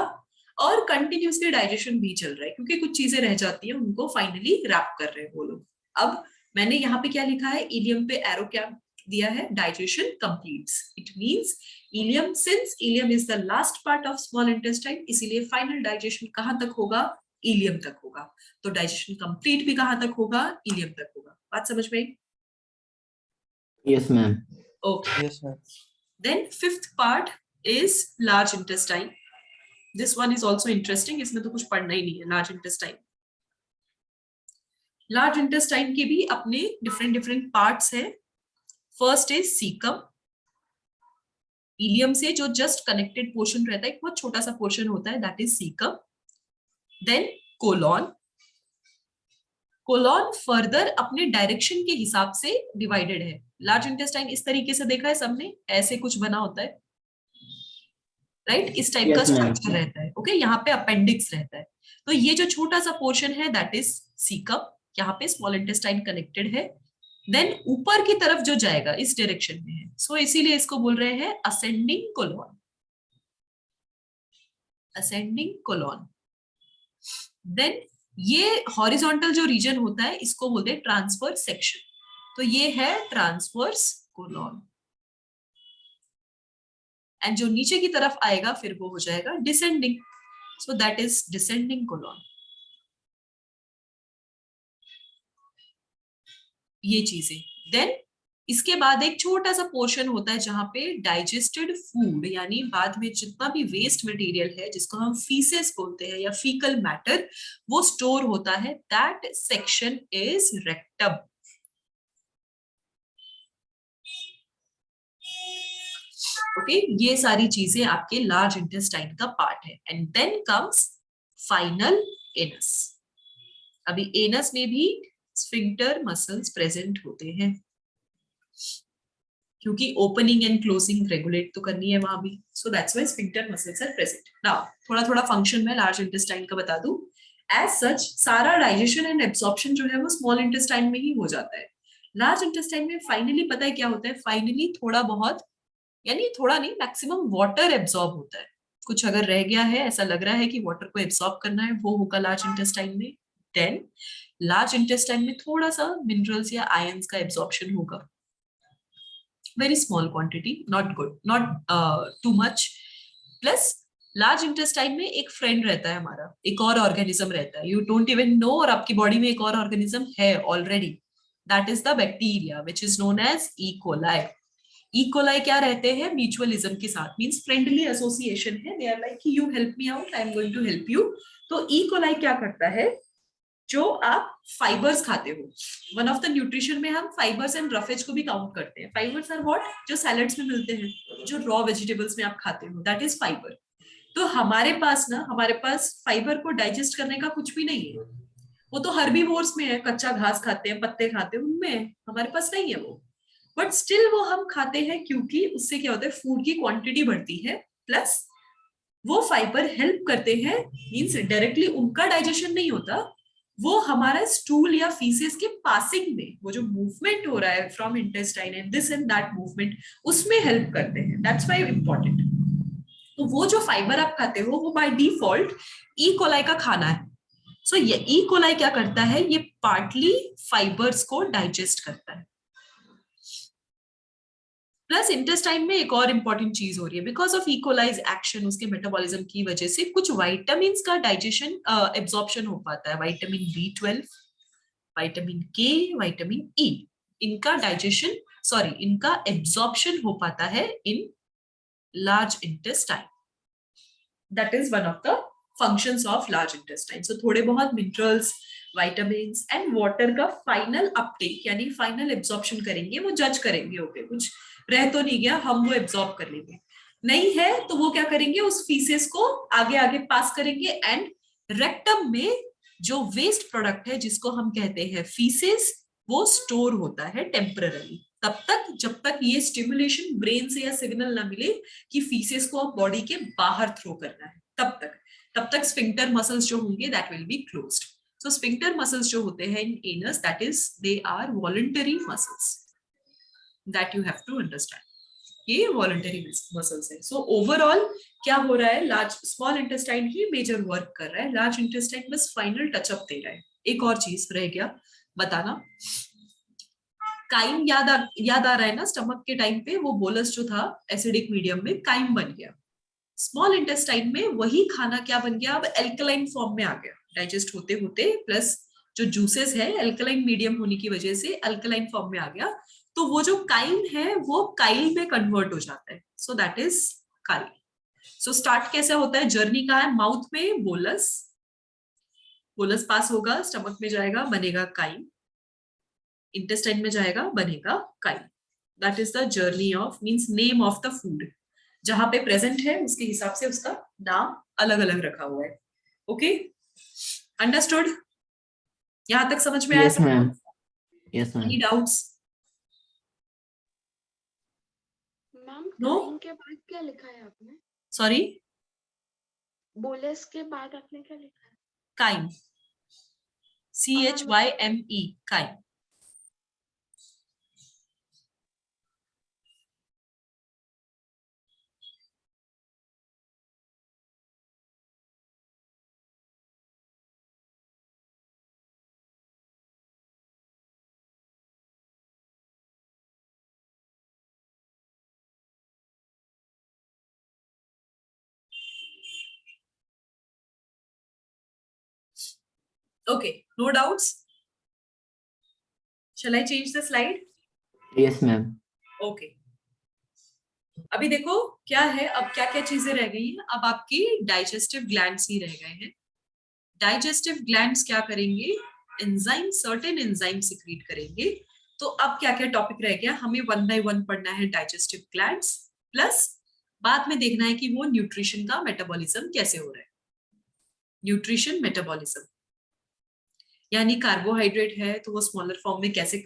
और कंटिन्यूसली डाइजेशन भी चल रहा है, क्योंकि कुछ चीजें रह जाती हैं उनको फाइनली रैप कर रहे हैं वो लोग। अब मैंने यहाँ पे क्या लिखा है, इलियम पे एरो क्या दिया है, digestion completes, it means ileum, since ileum is the last part of small intestine, इसीलिए फाइनल डाइजेशन कहाँ तक होगा, इलियम तक होगा। तो डाइजेशन कंप्लीट भी कहाँ तक होगा, इलियम तक होगा। बात समझ में आई? Yes, ma'am. Okay, Yes, ma'am. then fifth part is large intestine. This one is also interesting, इसमें तो कुछ पढ़ना ही नहीं है। large intestine, large intestine के भी अपने different parts है। first is cecum, इलियम से जो जस्ट कनेक्टेड पोर्शन रहता है, एक बहुत छोटा सा पोर्शन होता है, that is caecum. Then colon, colon further अपने डायरेक्शन के हिसाब से डिवाइडेड है। लार्ज इंटेस्टाइन इस तरीके से देखा है सबने, ऐसे कुछ बना होता है, राइट? इस टाइप का Yes, ma'am. स्ट्रक्चर रहता है। ओके, यहाँ पे अपेंडिक्स रहता है। तो ये जो छोटा सा पोर्शन है दैट इज सीकम, यहाँ पे स्मॉल इंटेस्टाइन कनेक्टेड है। देन ऊपर की तरफ जो जाएगा इस डायरेक्शन में है, सो इसीलिए इसको बोल रहे हैं ascending colon, ascending colon. Then ये हॉरिजॉन्टल जो रीजन होता है इसको बोलते हैं ट्रांसवर्स सेक्शन, तो ये है ट्रांसवर्स कोलॉन। एंड जो नीचे की तरफ आएगा फिर वो हो जाएगा descending, so that is descending colon. ये चीजें। देन इसके बाद एक छोटा सा पोर्शन होता है जहां पे डाइजेस्टेड फूड, यानी बाद में जितना भी वेस्ट मटेरियल है जिसको हम फीसेस बोलते हैं या फीकल मैटर, वो स्टोर होता है, that section is rectum. Okay, ये सारी चीजें आपके लार्ज इंटेस्टाइन का पार्ट है। And then comes final anus. अभी एनस में भी स्फिंक्टर मसल्स प्रेजेंट होते हैं, क्योंकि ओपनिंग एंड क्लोजिंग रेगुलेट तो करनी है वहां भी, so that's why sphincter muscles are present. Now थोड़ा थोड़ा फंक्शन में लार्ज इंटेस्टाइन का बता दूं। एज सच सारा डाइजेशन एंड एब्जॉर्प्शन जो है वो स्मॉल इंटेस्टाइन में ही हो जाता है। लार्ज इंटेस्टाइन में फाइनली पता है क्या होता है, फाइनली थोड़ा बहुत, यानी थोड़ा नहीं, मैक्सिमम वाटर एब्जॉर्ब होता है। कुछ अगर रह गया है, ऐसा लग रहा है कि वाटर को एब्जॉर्ब करना है, वो होगा लार्ज इंटेस्टाइन में। देन लार्ज इंटेस्टाइन में थोड़ा सा मिनरल्स या आयंस का एब्जॉर्प्शन होगा, very small quantity, not good, not too much. Plus large intestine में एक फ्रेंड रहता है हमारा, एक और ऑर्गेनिज्म रहता है, यू डोंट इवन नो, और आपकी बॉडी में एक और ऑर्गेनिज्म है already, that is the bacteria which is known as E coli. E coli क्या रहते हैं, म्यूचुअलिज्म के साथ, मींस फ्रेंडली एसोसिएशन है, they are like you help me out, I am going to help you. तो E coli क्या करता है, जो आप फाइबर्स खाते हो, वन ऑफ द न्यूट्रिशन में हम फाइबर्स एंड रफेज को भी काउंट करते हैं। फाइबर्स आर व्हाट, जो सैलेड्स में मिलते हैं, जो रॉ वेजिटेबल्स में आप खाते हो, दैट इज फाइबर। तो हमारे पास फाइबर को डाइजेस्ट करने का कुछ भी नहीं है, वो तो हर्बीवोर्स में है, कच्चा घास खाते हैं, पत्ते खाते हैं, उनमें है, हमारे पास नहीं है वो। बट स्टिल वो हम खाते हैं, क्योंकि उससे क्या होता है, फूड की क्वांटिटी बढ़ती है, प्लस वो फाइबर हेल्प करते हैं, मींस डायरेक्टली उनका डाइजेशन नहीं होता, वो हमारा स्टूल या फीसेस के पासिंग में, वो जो मूवमेंट हो रहा है from intestine and this and that movement, उसमें हेल्प करते हैं, दैट्स व्हाई इंपॉर्टेंट। तो वो जो फाइबर आप खाते हो, वो बाय डिफॉल्ट ई कोलाई का खाना है। सो ये ई कोलाई क्या करता है, ये पार्टली फाइबर्स को डाइजेस्ट करता है। प्लस इंटेस्टाइन में एक और इंपॉर्टेंट चीज हो रही है, बिकॉज ऑफ ई कोलाइज एक्शन, उसके मेटाबॉलिज्म की वजह से कुछ वाइटामिन का डाइजेशन एब्जॉर्प्शन हो पाता है, vitamin B12, vitamin K, vitamin E, इनका डाइजेशन इनका एब्जॉर्प्शन हो पाता है in large intestine. That is one of the functions of large intestine. So थोड़े बहुत मिनरल्स, विटामिन्स एंड वाटर का फाइनल अपटेक यानी फाइनल एब्जॉर्प्शन करेंगे, वो जज करेंगे, ओके कुछ रह तो नहीं गया, हम वो एब्जॉर्ब कर लेंगे, नहीं है तो वो क्या करेंगे, उस फीसेस को आगे आगे पास करेंगे, एंड रेक्टम में जो वेस्ट प्रोडक्ट है जिसको हम कहते हैं फीसेस, वो स्टोर होता है टेम्पररी, तब तक जब तक ये स्टिमुलेशन ब्रेन से या सिग्नल ना मिले कि फीसेस को अब बॉडी के बाहर थ्रो करना है, तब तक स्फिंक्टर मसल्स जो होंगे that will be closed. So sphincter muscles जो होते हैं in anus, that is they are voluntary muscles, that you have to understand, ये वॉलंटरी मसल्स है। सो ओवरऑल क्या हो रहा है, स्मॉल इंटेस्टाइन ही मेजर वर्क कर रहा है, लार्ज इंटेस्टाइन बस फाइनल टचअप दे रहा है। एक और चीज रह गया बताना, काइम याद आ रहा है ना, स्टमक के टाइम पे वो बोलस जो था एसिडिक मीडियम में काइम बन गया, स्मॉल इंटेस्टाइन में वही खाना क्या बन गया, अब एल्कलाइन फॉर्म में आ गया, डाइजेस्ट होते होते, प्लस जो जूसेस है एल्कलाइन मीडियम होने की वजह से एल्कलाइन फॉर्म में आ गया, तो वो जो काइम है वो काइल में कन्वर्ट हो जाता है, so that is Kyle. So start कैसे होता है, जर्नी कहाँ है, माउथ में बोलस पास होगा, स्टमक में जाएगा, बनेगा काइम, इंटेस्टाइन में जाएगा, बनेगा Kyle. That is the journey of, means name of the food, जहां पे प्रेजेंट है उसके हिसाब से उसका नाम अलग अलग रखा हुआ है। ओके, अंडरस्टूड, यहां तक समझ में आया? Yes, ma'am. Yes, ma'am. Any doubts? Ma'am No? Chyme के बाद क्या लिखा है आपने? सॉरी, बोलस के बाद आपने क्या लिखा है? Crime, CHYME, crime. Okay, no doubts? Shall I change the slide? Yes, ma'am. Okay. अभी देखो क्या है, अब क्या क्या चीजें रह गई हैं, अब आपकी डाइजेस्टिव ग्लैंड्स ही रह गए हैं। डाइजेस्टिव ग्लैंड्स क्या करेंगे, एंजाइम, सर्टेन एंजाइम सिक्रीट करेंगे। तो अब क्या क्या टॉपिक रह गया, हमें वन बाय वन पढ़ना है डाइजेस्टिव ग्लैंड्स, प्लस बाद में देखना है कि वो न्यूट्रिशन का मेटाबॉलिज्म कैसे हो रहा है। न्यूट्रिशन मेटाबॉलिज्म यानी कार्बोहाइड्रेट है तो वो स्मॉलर फॉर्म में कैसे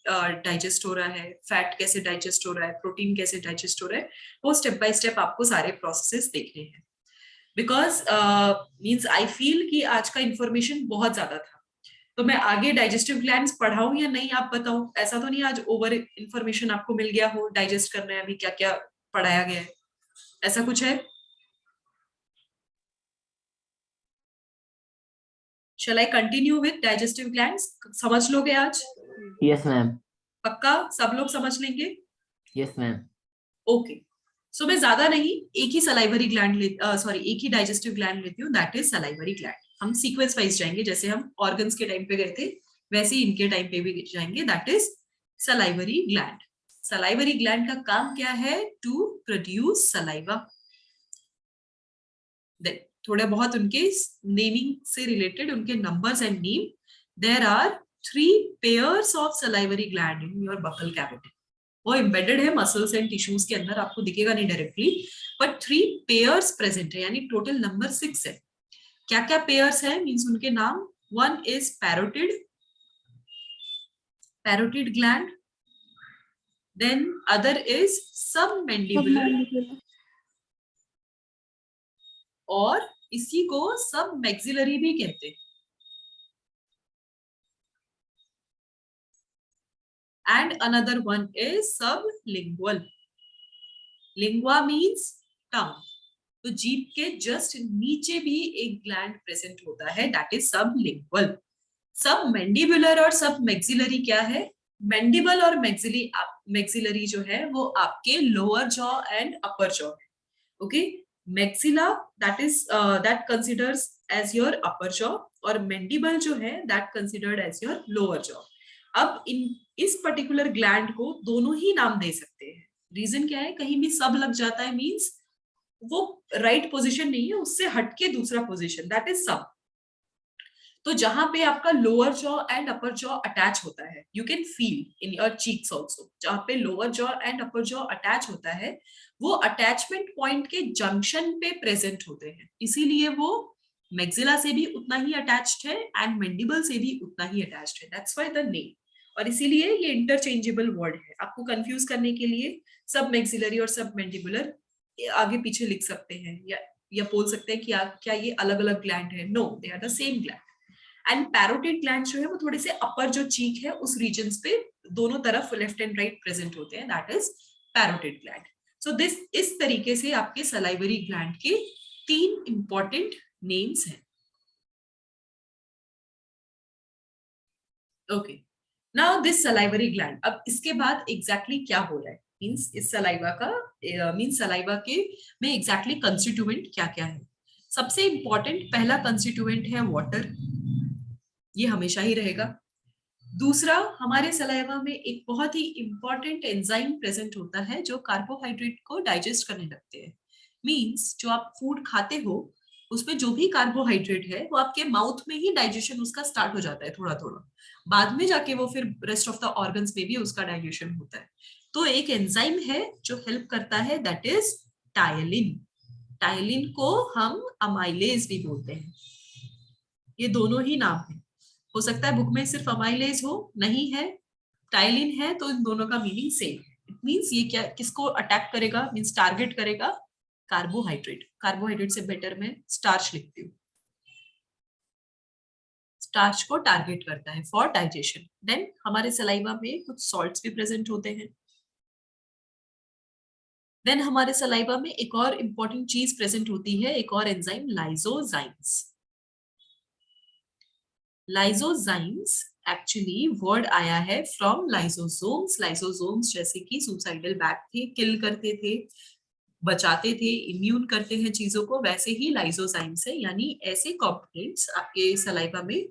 डाइजेस्ट हो रहा है, फैट कैसे डाइजेस्ट हो रहा है, प्रोटीन कैसे डाइजेस्ट हो रहा है, वो स्टेप बाय स्टेप आपको सारे प्रोसेसेस देखने हैं। बिकॉज मींस आई फील कि आज का इंफॉर्मेशन बहुत ज्यादा था, तो मैं आगे डाइजेस्टिव ग्लैंड्स पढ़ाऊं या नहीं आप बताओ, ऐसा तो नहीं आज ओवर इंफॉर्मेशन आपको मिल गया हो, डाइजेस्ट करना है अभी क्या क्या पढ़ाया गया है, ऐसा कुछ है? Shall I continue with digestive glands? समझ लोगे आज? Yes, ma'am. पक्का सब लोग समझ लेंगे? Yes, ma'am. ओके, सो मैं ज्यादा नहीं, एक ही सलाइवरी ग्लैंड एक ही डाइजेस्टिव ग्लैंड लेती हूँ, दैट इज सलाइवरी ग्लैंड। हम सीक्वेंस वाइज जाएंगे, जैसे हम ऑर्गन्स के टाइम पे गए थे वैसे ही इनके टाइम पे भी जाएंगे, that is salivary gland. Salivary gland का काम क्या है? To produce saliva. थोड़ा बहुत उनके नेमिंग से रिलेटेड उनके numbers and name. There are 3 pairs of salivary gland in your buccal cavity. वो एम्बेडेड है मसल्स एंड टिश्यूज के अंदर, आपको दिखेगा नहीं डायरेक्टली, बट 3 पेयर्स प्रेजेंट है, यानी टोटल नंबर 6 है। क्या क्या पेयर्स है मीन्स उनके नाम। One is parotid gland, then other is submandibular, और इसी को सब मैक्सिलरी भी कहते हैं। And another one is sublingual. Lingua means tongue, तो जीभ के जस्ट नीचे भी एक ग्लैंड प्रेजेंट होता है, दैट इज सबलिंगुअल। सब मैंडिबुलर और सब मैक्सिलरी क्या है? मैंडिबल और मैक्सिलरी जो है वो आपके lower jaw and upper jaw है। Okay, maxilla that considers as your upper jaw, और मैंडिबल जो है that considered as your lower jaw. अब इस पर्टिकुलर ग्लैंड को दोनों ही नाम दे सकते हैं। रीजन क्या है? कहीं भी सब लग जाता है मींस वो राइट पोजीशन नहीं है, उससे हटके दूसरा पोजीशन, दैट इज सब। तो जहां पे आपका lower jaw and upper jaw attach होता है, you can feel in your cheeks also, जहां पे lower jaw and upper jaw attach होता है वो अटैचमेंट पॉइंट के जंक्शन पे प्रेजेंट होते हैं, इसीलिए वो मैक्सिला से भी उतना ही अटैच्ड है एंड मैंडिबल से भी उतना ही अटैच्ड है, दैट्स व्हाई द नेम। और इसीलिए ये इंटरचेंजेबल वर्ड है। आपको कंफ्यूज करने के लिए सब मैक्सिलरी और सब मैंडिबुलर आगे पीछे लिख सकते हैं, या बोल सकते हैं कि क्या ये अलग अलग ग्लैंड है? No, they are the same gland. And parotid gland जो है वो थोड़े से अपर जो चीक है उस रीजन पे दोनों तरफ लेफ्ट एंड राइट प्रेजेंट होते हैं, दैट इज पैरोटिड ग्लैंड। सो इस तरीके से आपके सलाइवरी ग्लैंड के 3 इंपॉर्टेंट नेम्स हैं। Okay, now this salivary gland, अब इसके बाद एग्जैक्टली क्या हो रहा है मींस इस सलाइवा का मींस सलाइवा के में एग्जैक्टली कंस्टिट्यूएंट क्या क्या है। सबसे इंपॉर्टेंट पहला कंस्टिट्यूएंट है वाटर, ये हमेशा ही रहेगा। दूसरा, हमारे सलाइवा में एक बहुत ही इंपॉर्टेंट एंजाइम प्रेजेंट होता है जो कार्बोहाइड्रेट को डाइजेस्ट करने लगते हैं। मींस जो आप फूड खाते हो उसमें जो भी कार्बोहाइड्रेट है वो आपके माउथ में ही डाइजेशन उसका स्टार्ट हो जाता है थोड़ा थोड़ा, बाद में जाके वो फिर रेस्ट ऑफ द ऑर्गन्स में भी उसका डाइजेशन होता है। तो एक एंजाइम है जो हेल्प करता है, दैट इज टायलिन। टायलिन को हम अमाइलेज भी बोलते हैं। ये दोनों ही नाम है, हो सकता है बुक में सिर्फ अमाइलेज हो, नहीं है टायलिन है, तो इन दोनों का मीनिंग सेम है। इट मींस ये क्या किसको अटैक करेगा मींस टारगेट करेगा? कार्बोहाइड्रेट। कार्बोहाइड्रेट से बेटर मैं स्टार्च लिखती हूँ, स्टार्च को टारगेट करता है फॉर डाइजेशन। देन हमारे सलाइवा में कुछ सॉल्ट्स भी प्रेजेंट होते हैं। देन हमारे सलाइवा में एक और इंपॉर्टेंट चीज प्रेजेंट होती है, एक और एंजाइम, लाइजोजाइम्स। लाइजोजाइम्स एक्चुअली वर्ड आया है फ्रॉम लाइसोसोम्स। लाइसोसोम्स जैसे कि सुसाइडल बैट थे, किल करते थे, बचाते थे, इम्यून करते हैं चीजों को, वैसे ही लाइसोजाइम्स है, यानी ऐसे कंपोनेंट्स आपके सलाइवा में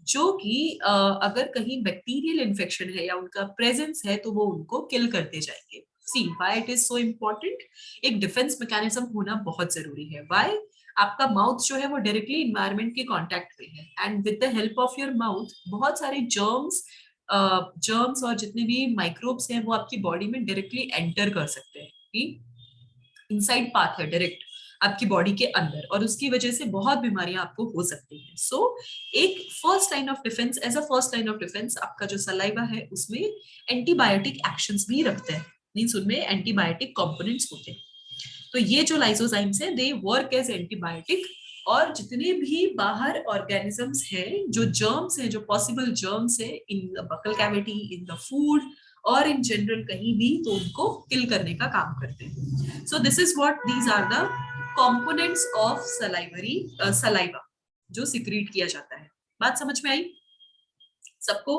जो कि अगर कहीं बैक्टीरियल इन्फेक्शन है या उनका प्रेजेंस है तो वो उनको किल करते जाएंगे। See why it is so important, एक डिफेंस मैकेनिज्म होना बहुत जरूरी है। व्हाई? आपका माउथ जो है वो डायरेक्टली इन्वायरमेंट के कांटेक्ट में है and with the help of your mouth बहुत सारे जर्म्स और जितने भी माइक्रोब्स हैं वो आपकी बॉडी में डायरेक्टली एंटर कर सकते हैं। इनसाइड पाथ है डायरेक्ट आपकी बॉडी के अंदर, और उसकी वजह से बहुत बीमारियां आपको हो सकती हैं। सो एक first line of defence, as a first line of defence आपका जो सलाइवा है उसमें एंटीबायोटिक एक्शंस भी रखते हैं, मींस उनमें एंटीबायोटिक कंपोनेंट्स होते हैं। तो ये जो लाइसोजाइम्स है दे वर्क एज एंटीबायोटिक, और जितने भी बाहर ऑर्गेनिजम्स हैं, जो जर्म्स हैं, जो पॉसिबल जर्म्स है in the buccal cavity, in the food और इन जनरल कहीं भी, तो उनको किल करने का काम करते हैं। So this is what these are the components of saliva जो सिक्रीट किया जाता है। बात समझ में आई सबको?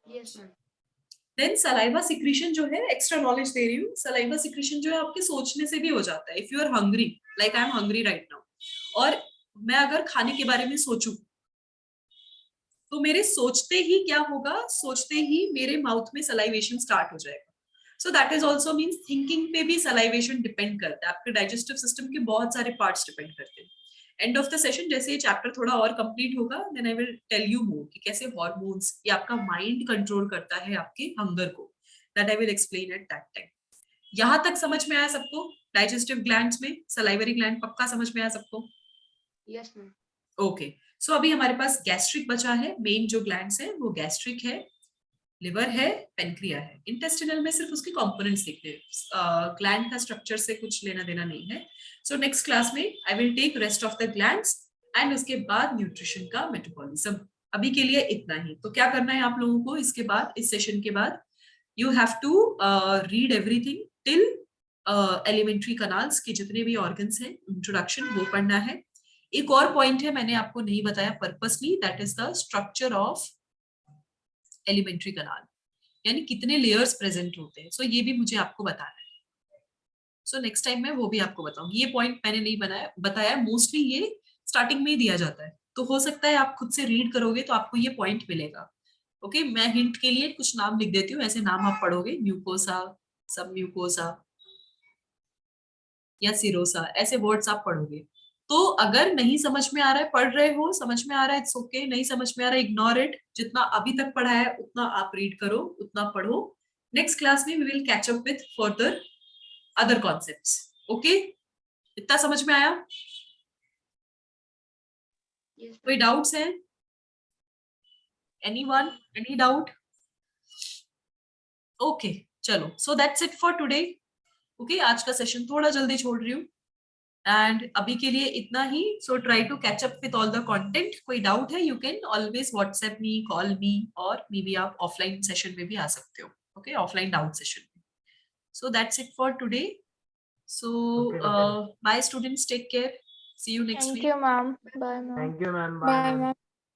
Yes ma'am. Then saliva secretion जो है, एक्स्ट्रा नॉलेज दे रही हूँ, सलाइवा सिक्रीशन जो है आपके सोचने से भी हो जाता है। If you are hungry, like I am hungry right now, और मैं अगर खाने के बारे में सोचूं तो मेरे सोचते ही क्या होगा, सोचते ही मेरे माउथ में सलाइवेशन स्टार्ट हो जाएगा. So that is also means thinking पे भी सलाइवेशन डिपेंड करता है. आपके डाइजेस्टिव सिस्टम के बहुत सारे पार्ट्स डिपेंड करते हैं. एंड ऑफ द सेशन जैसे ये चैप्टर थोड़ा और कंप्लीट होगा, then I will tell you more कि कैसे हार्मोन्स या आपका माइंड कंट्रोल करता है आपके हंगर को. That I will explain at that time. यहां तक समझ में आया सबको? डाइजेस्टिव ग्लैंड्स में सलाइवरी ग्लैंड पक्का समझ में आया सबको? Yes ma'am. ओके. सो अभी हमारे पास गैस्ट्रिक बचा है. मेन जो ग्लैंड्स है वो गैस्ट्रिक है, लिवर है, पेनक्रिया है. इंटेस्टिनल में सिर्फ उसके कंपोनेंट्स दिख रहे हैं, ग्लैंड का स्ट्रक्चर से कुछ लेना देना नहीं है. सो नेक्स्ट क्लास में I will take rest of the glands and उसके बाद न्यूट्रिशन का मेटाबॉलिज्म. अभी के लिए इतना ही. तो क्या करना है आप लोगों को इसके बाद, इस सेशन के बाद, you have to read everything till alimentary canals के जितने भी ऑर्गन्स हैं, इंट्रोडक्शन वो पढ़ना है. एक और पॉइंट है मैंने आपको नहीं बताया purposely, that is the structure of elementary कनाल, यानी कितने लेयर्स प्रेजेंट होते हैं. सो ये भी मुझे आपको बताना है. सो नेक्स्ट टाइम मैं वो भी आपको बताऊंगी. ये पॉइंट मैंने नहीं बताया. मोस्टली ये स्टार्टिंग में ही दिया जाता है, तो हो सकता है आप खुद से रीड करोगे तो आपको ये पॉइंट मिलेगा. ओके, मैं हिंट के लिए कुछ नाम लिख देती हूँ, ऐसे नाम आप पढ़ोगे. म्यूकोसा, सब म्यूकोसा या सिरोसा, ऐसे वर्ड्स आप पढ़ोगे. तो अगर नहीं समझ में आ रहा है, पढ़ रहे हो, समझ में आ रहा है, इट्स ओके. नहीं समझ में आ रहा है, इग्नोर इट. जितना अभी तक पढ़ा है उतना आप रीड करो, उतना पढ़ो. नेक्स्ट क्लास में we will catch up with further other concepts. Okay, इतना समझ में आया? यस. कोई डाउट्स हैं? Anyone, any doubt? ओके, चलो. सो that's it for today. Okay, आज का सेशन थोड़ा जल्दी छोड़ रही हूँ एंड अभी के लिए इतना ही. So try to catch up with all the content. कोई डाउट है, you can always WhatsApp me, call me, और मे बी आप ऑफलाइन सेशन में भी आ सकते हो. ओके, ऑफलाइन डाउट सेशन में. So that's it for today. So bye students, take care. See you next Thank week. you, ma'am. Bye, ma'am. Thank you, ma'am. Bye, Bye ma'am. ma'am.